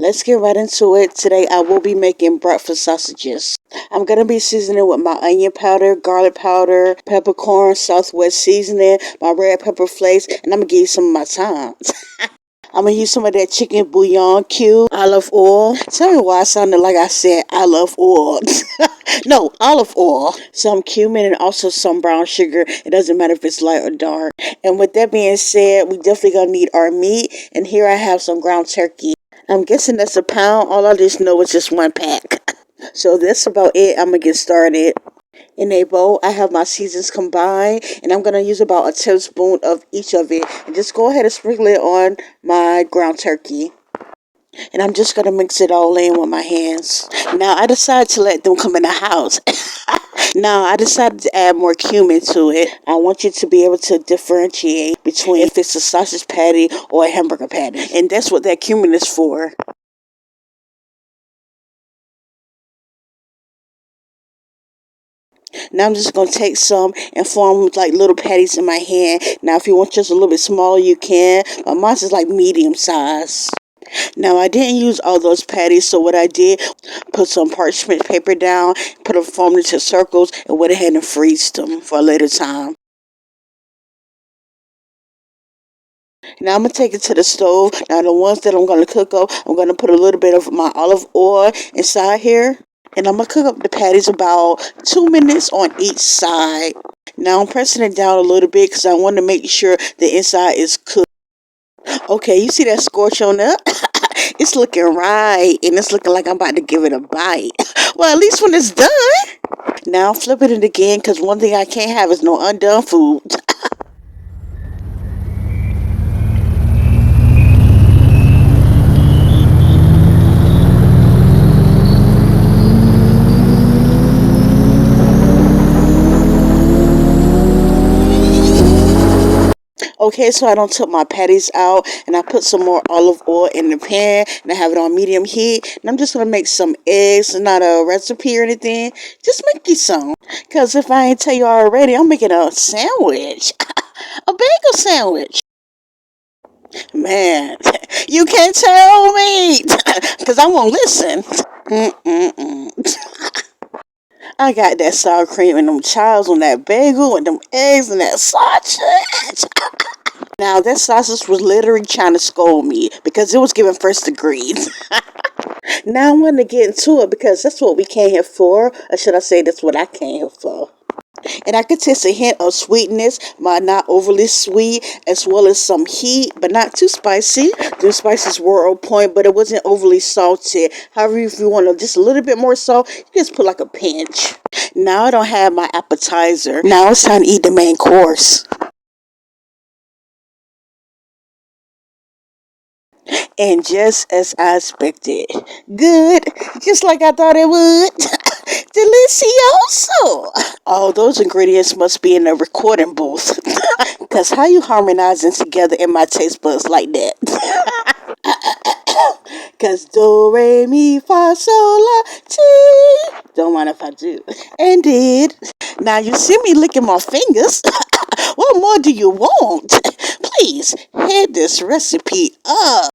Let's get right into it. Today I will be making breakfast sausages. I'm going to be seasoning with my onion powder, garlic powder, peppercorn, Southwest seasoning, my red pepper flakes, and I'm going to give you some of my thyme. I'm going to use some of that chicken bouillon cube, olive oil. Tell me why I sounded like I said olive oil. No, olive oil. Some cumin and also some brown sugar. It doesn't matter if it's light or dark. And with that being said, we definitely going to need our meat. And here I have some ground turkey. I'm guessing that's a pound. All I just know is just one pack. So that's about it. I'm going to get started. In a bowl, I have my seasons combined, and I'm going to use about a tablespoon of each of it. And just go ahead and sprinkle it on my ground turkey. And I'm just going to mix it all in with my hands. Now, I decided to let them come in the house. Now, I decided to add more cumin to it. I want you to be able to differentiate between if it's a sausage patty or a hamburger patty. And that's what that cumin is for. Now I'm just going to take some and form like little patties in my hand. Now if you want just a little bit smaller, you can. But mine's is like medium size. Now I didn't use all those patties, so what I did, put some parchment paper down, put them formed into circles, and went ahead and freezed them for a later time. Now I'm going to take it to the stove. Now the ones that I'm going to cook up, I'm going to put a little bit of my olive oil inside here. And I'm going to cook up the patties about 2 minutes on each side. Now I'm pressing it down a little bit because I want to make sure the inside is cooked. Okay, you see that scorch on there? It's looking right. And it's looking like I'm about to give it a bite. Well, at least when it's done. Now I'm flipping it again because one thing I can't have is no undone food. Okay, so I don't took my patties out, and I put some more olive oil in the pan, and I have it on medium heat. And I'm just going to make some eggs, not a recipe or anything. Just make you some. Because if I ain't tell you already, I'm making a sandwich. A bagel sandwich. Man, you can't tell me. Because I won't listen. I got that sour cream and them chives on that bagel and them eggs and that sausage. Now, that sausage was literally trying to scold me because it was giving first degrees. Now, I want to get into it because that's what we came here for. Or should I say that's what I came here for. And I could taste a hint of sweetness, but not overly sweet, as well as some heat, but not too spicy. The spices were on point, but it wasn't overly salty. However, if you want just a little bit more salt, you just put like a pinch. Now I don't have my appetizer. Now it's time to eat the main course. And just as I expected. Good. Just like I thought it would. Delicioso. All those ingredients must be in a recording booth. Because how you harmonizing together in my taste buds like that? Because do, re, mi, fa, sol, la, ti. Don't mind if I do. And did. Now you see me licking my fingers. What more do you want? Please, head this recipe up.